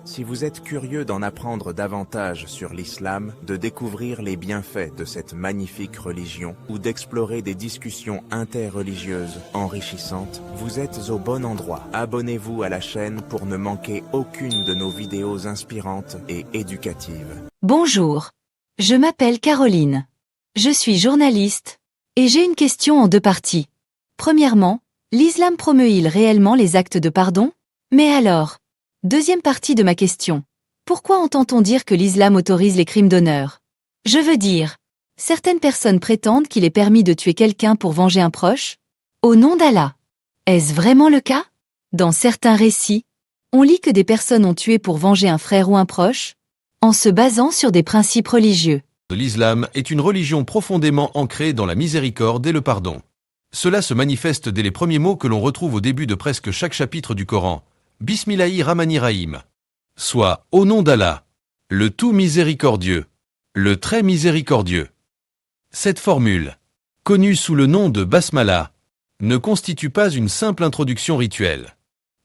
Si vous êtes curieux d'en apprendre davantage sur l'islam, de découvrir les bienfaits de cette magnifique religion ou d'explorer des discussions interreligieuses enrichissantes, vous êtes au bon endroit. Abonnez-vous à la chaîne pour ne manquer aucune de nos vidéos inspirantes et éducatives. Bonjour, je m'appelle Caroline. Je suis journaliste et j'ai une question en deux parties. Premièrement, l'islam promeut-il réellement les actes de pardon? Mais alors, deuxième partie de ma question. Pourquoi entend-on dire que l'islam autorise les crimes d'honneur? Je veux dire, certaines personnes prétendent qu'il est permis de tuer quelqu'un pour venger un proche? Au nom d'Allah. Est-ce vraiment le cas? Dans certains récits, on lit que des personnes ont tué pour venger un frère ou un proche, en se basant sur des principes religieux. L'islam est une religion profondément ancrée dans la miséricorde et le pardon. Cela se manifeste dès les premiers mots que l'on retrouve au début de presque chaque chapitre du Coran. Bismillahir-Rahmanir-Rahim. Soit, au nom d'Allah, le tout miséricordieux, le très miséricordieux. Cette formule, connue sous le nom de Basmala, ne constitue pas une simple introduction rituelle.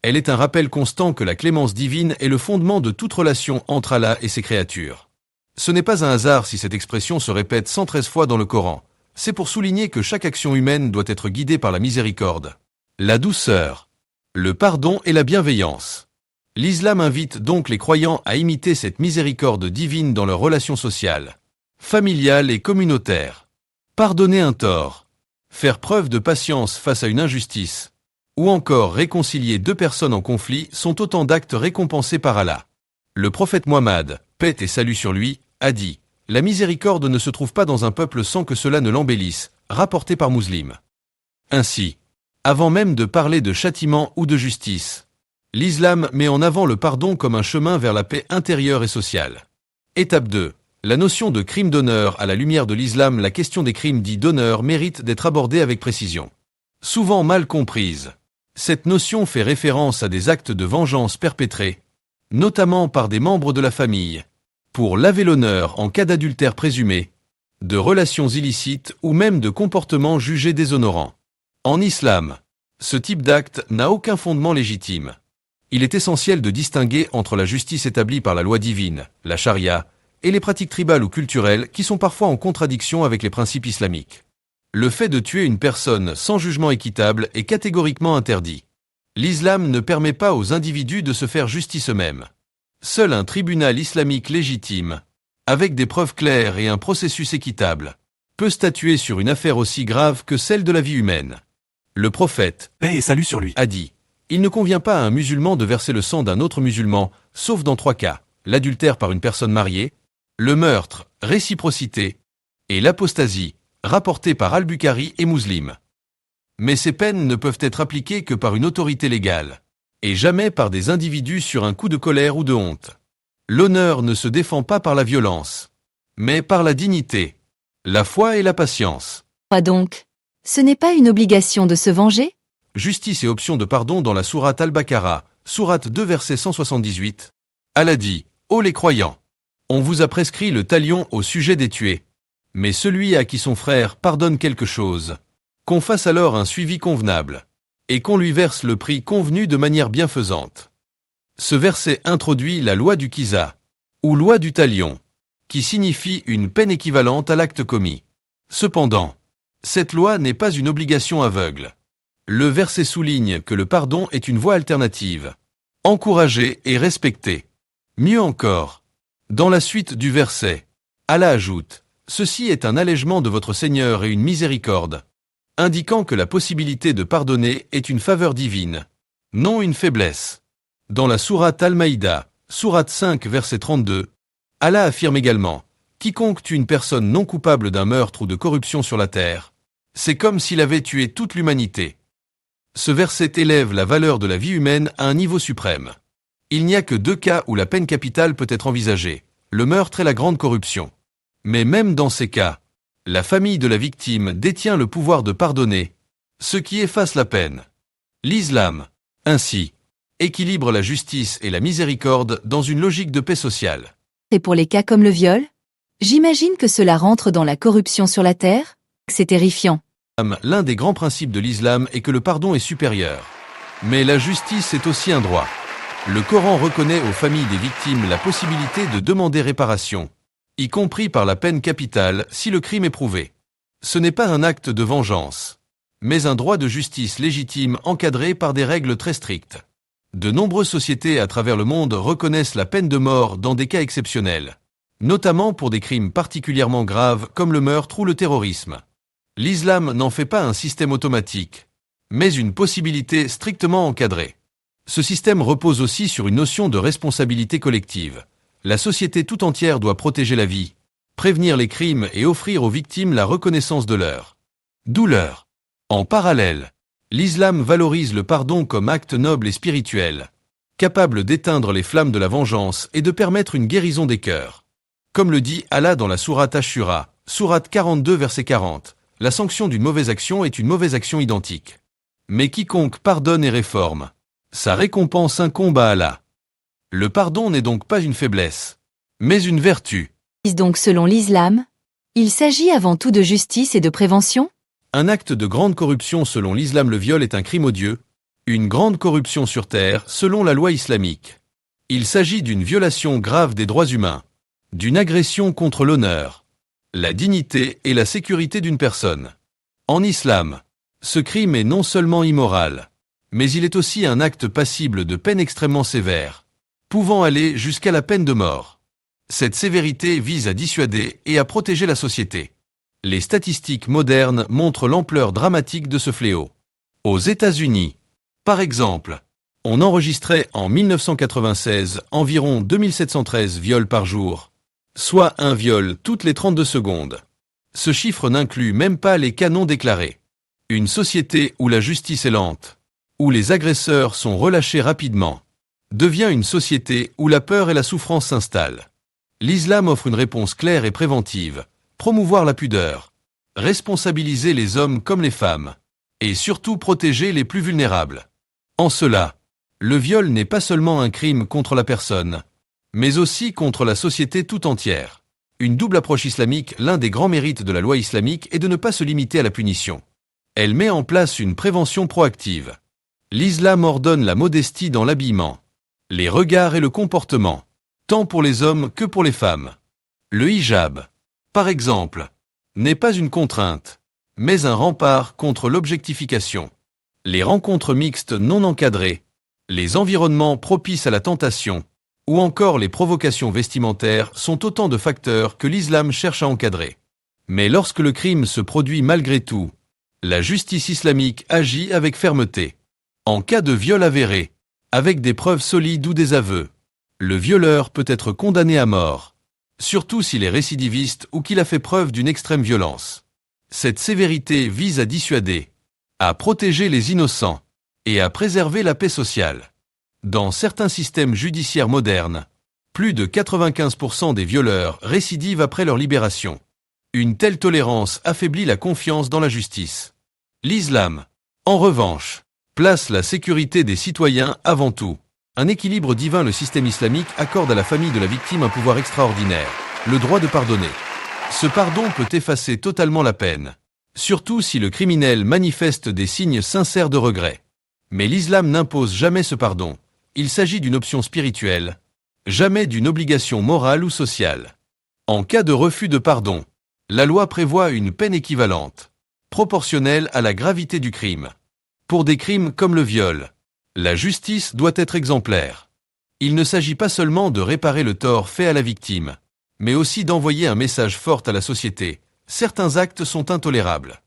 Elle est un rappel constant que la clémence divine est le fondement de toute relation entre Allah et ses créatures. Ce n'est pas un hasard si cette expression se répète 113 fois dans le Coran. C'est pour souligner que chaque action humaine doit être guidée par la miséricorde, la douceur, le pardon et la bienveillance. L'islam invite donc les croyants à imiter cette miséricorde divine dans leurs relations sociales, familiales et communautaires. Pardonner un tort, faire preuve de patience face à une injustice, ou encore réconcilier deux personnes en conflit sont autant d'actes récompensés par Allah. Le prophète Muhammad, paix et salut sur lui, a dit « La miséricorde ne se trouve pas dans un peuple sans que cela ne l'embellisse », rapporté par Muslim. Ainsi, avant même de parler de châtiment ou de justice, l'islam met en avant le pardon comme un chemin vers la paix intérieure et sociale. Étape 2. La notion de crime d'honneur. À la lumière de l'islam, la question des crimes dits d'honneur mérite d'être abordée avec précision. Souvent mal comprise, cette notion fait référence à des actes de vengeance perpétrés, notamment par des membres de la famille, pour laver l'honneur en cas d'adultère présumé, de relations illicites ou même de comportements jugés déshonorants. En islam, ce type d'acte n'a aucun fondement légitime. Il est essentiel de distinguer entre la justice établie par la loi divine, la charia, et les pratiques tribales ou culturelles qui sont parfois en contradiction avec les principes islamiques. Le fait de tuer une personne sans jugement équitable est catégoriquement interdit. L'islam ne permet pas aux individus de se faire justice eux-mêmes. Seul un tribunal islamique légitime, avec des preuves claires et un processus équitable, peut statuer sur une affaire aussi grave que celle de la vie humaine. Le prophète, paix et salut sur lui, a dit « Il ne convient pas à un musulman de verser le sang d'un autre musulman, sauf dans 3 cas, l'adultère par une personne mariée, le meurtre, réciprocité, et l'apostasie, rapporté par Al-Bukhari et Muslim. Mais ces peines ne peuvent être appliquées que par une autorité légale, et jamais par des individus sur un coup de colère ou de honte. L'honneur ne se défend pas par la violence, mais par la dignité, la foi et la patience. » Quoi donc? Ce n'est pas une obligation de se venger? Justice et option de pardon dans la sourate Al-Baqarah, sourate 2 verset 178. Allah dit « Ô les croyants, on vous a prescrit le talion au sujet des tués. Mais celui à qui son frère pardonne quelque chose, qu'on fasse alors un suivi convenable, et qu'on lui verse le prix convenu de manière bienfaisante. » Ce verset introduit la loi du Qiza, ou loi du talion, qui signifie une peine équivalente à l'acte commis. Cependant, cette loi n'est pas une obligation aveugle. Le verset souligne que le pardon est une voie alternative, encouragée et respectée. Mieux encore, dans la suite du verset, Allah ajoute « Ceci est un allègement de votre Seigneur et une miséricorde », indiquant que la possibilité de pardonner est une faveur divine, non une faiblesse. Dans la sourate Al-Maïda, sourate 5 verset 32, Allah affirme également « Quiconque tue une personne non coupable d'un meurtre ou de corruption sur la terre, c'est comme s'il avait tué toute l'humanité. » Ce verset élève la valeur de la vie humaine à un niveau suprême. Il n'y a que 2 cas où la peine capitale peut être envisagée, le meurtre et la grande corruption. Mais même dans ces cas, la famille de la victime détient le pouvoir de pardonner, ce qui efface la peine. L'islam, ainsi, équilibre la justice et la miséricorde dans une logique de paix sociale. Et pour les cas comme le viol? J'imagine que cela rentre dans la corruption sur la terre? C'est terrifiant. L'un des grands principes de l'islam est que le pardon est supérieur. Mais la justice est aussi un droit. Le Coran reconnaît aux familles des victimes la possibilité de demander réparation, y compris par la peine capitale si le crime est prouvé. Ce n'est pas un acte de vengeance, mais un droit de justice légitime encadré par des règles très strictes. De nombreuses sociétés à travers le monde reconnaissent la peine de mort dans des cas exceptionnels, notamment pour des crimes particulièrement graves comme le meurtre ou le terrorisme. L'islam n'en fait pas un système automatique, mais une possibilité strictement encadrée. Ce système repose aussi sur une notion de responsabilité collective. La société tout entière doit protéger la vie, prévenir les crimes et offrir aux victimes la reconnaissance de leur douleur. En parallèle, l'islam valorise le pardon comme acte noble et spirituel, capable d'éteindre les flammes de la vengeance et de permettre une guérison des cœurs. Comme le dit Allah dans la sourate Ash-Shura, sourate 42 verset 40, la sanction d'une mauvaise action est une mauvaise action identique. Mais quiconque pardonne et réforme, sa récompense incombe à Allah. Le pardon n'est donc pas une faiblesse, mais une vertu. Donc selon l'islam, il s'agit avant tout de justice et de prévention? Un acte de grande corruption selon l'islam, le viol est un crime odieux, une grande corruption sur terre selon la loi islamique. Il s'agit d'une violation grave des droits humains, d'une agression contre l'honneur, la dignité et la sécurité d'une personne. En islam, ce crime est non seulement immoral, mais il est aussi un acte passible de peine extrêmement sévère, pouvant aller jusqu'à la peine de mort. Cette sévérité vise à dissuader et à protéger la société. Les statistiques modernes montrent l'ampleur dramatique de ce fléau. Aux États-Unis, par exemple, on enregistrait en 1996 environ 2713 viols par jour, soit un viol toutes les 32 secondes. Ce chiffre n'inclut même pas les cas non déclarés. Une société où la justice est lente, où les agresseurs sont relâchés rapidement, devient une société où la peur et la souffrance s'installent. L'islam offre une réponse claire et préventive, promouvoir la pudeur, responsabiliser les hommes comme les femmes, et surtout protéger les plus vulnérables. En cela, le viol n'est pas seulement un crime contre la personne, mais aussi contre la société tout entière. Une double approche islamique, l'un des grands mérites de la loi islamique est de ne pas se limiter à la punition. Elle met en place une prévention proactive. L'islam ordonne la modestie dans l'habillement, les regards et le comportement, tant pour les hommes que pour les femmes. Le hijab, par exemple, n'est pas une contrainte, mais un rempart contre l'objectification. Les rencontres mixtes non encadrées, les environnements propices à la tentation, ou encore les provocations vestimentaires sont autant de facteurs que l'islam cherche à encadrer. Mais lorsque le crime se produit malgré tout, la justice islamique agit avec fermeté. En cas de viol avéré, avec des preuves solides ou des aveux, le violeur peut être condamné à mort, surtout s'il est récidiviste ou qu'il a fait preuve d'une extrême violence. Cette sévérité vise à dissuader, à protéger les innocents et à préserver la paix sociale. Dans certains systèmes judiciaires modernes, plus de 95% des violeurs récidivent après leur libération. Une telle tolérance affaiblit la confiance dans la justice. L'islam, en revanche, place la sécurité des citoyens avant tout. Un équilibre divin. Le système islamique accorde à la famille de la victime un pouvoir extraordinaire, le droit de pardonner. Ce pardon peut effacer totalement la peine, surtout si le criminel manifeste des signes sincères de regret. Mais l'islam n'impose jamais ce pardon. Il s'agit d'une option spirituelle, jamais d'une obligation morale ou sociale. En cas de refus de pardon, la loi prévoit une peine équivalente, proportionnelle à la gravité du crime. Pour des crimes comme le viol, la justice doit être exemplaire. Il ne s'agit pas seulement de réparer le tort fait à la victime, mais aussi d'envoyer un message fort à la société. Certains actes sont intolérables.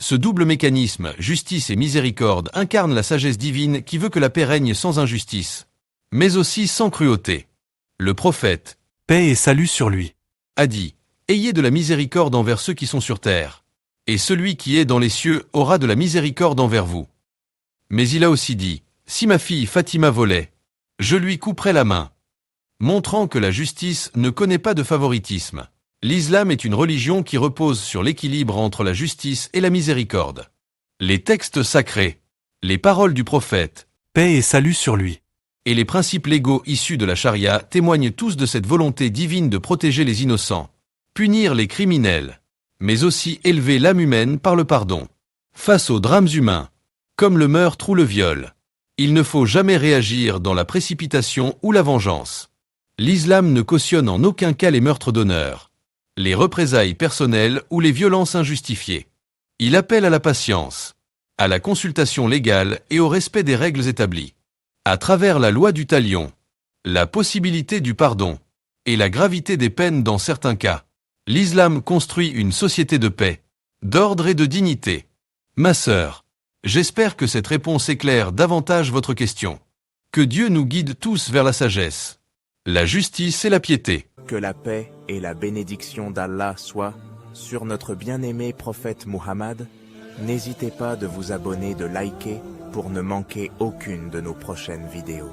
Ce double mécanisme, justice et miséricorde, incarne la sagesse divine qui veut que la paix règne sans injustice, mais aussi sans cruauté. Le prophète, paix et salut sur lui, a dit, « Ayez de la miséricorde envers ceux qui sont sur terre, et celui qui est dans les cieux aura de la miséricorde envers vous. » Mais il a aussi dit, « Si ma fille Fatima volait, je lui couperais la main. » Montrant que la justice ne connaît pas de favoritisme. L'islam est une religion qui repose sur l'équilibre entre la justice et la miséricorde. Les textes sacrés, les paroles du prophète, paix et salut sur lui, et les principes légaux issus de la charia témoignent tous de cette volonté divine de protéger les innocents, punir les criminels, mais aussi élever l'âme humaine par le pardon. Face aux drames humains, comme le meurtre ou le viol, Il ne faut jamais réagir dans la précipitation ou la vengeance. L'islam ne cautionne en aucun cas les meurtres d'honneur, les représailles personnelles ou les violences injustifiées. Il appelle à la patience, à la consultation légale et au respect des règles établies. À travers la loi du talion, la possibilité du pardon et la gravité des peines dans certains cas, l'islam construit une société de paix, d'ordre et de dignité. Ma sœur, j'espère que cette réponse éclaire davantage votre question. Que Dieu nous guide tous vers la sagesse, la justice et la piété. Que la paix et la bénédiction d'Allah soient sur notre bien-aimé prophète Muhammad. N'hésitez pas de vous abonner, de liker pour ne manquer aucune de nos prochaines vidéos.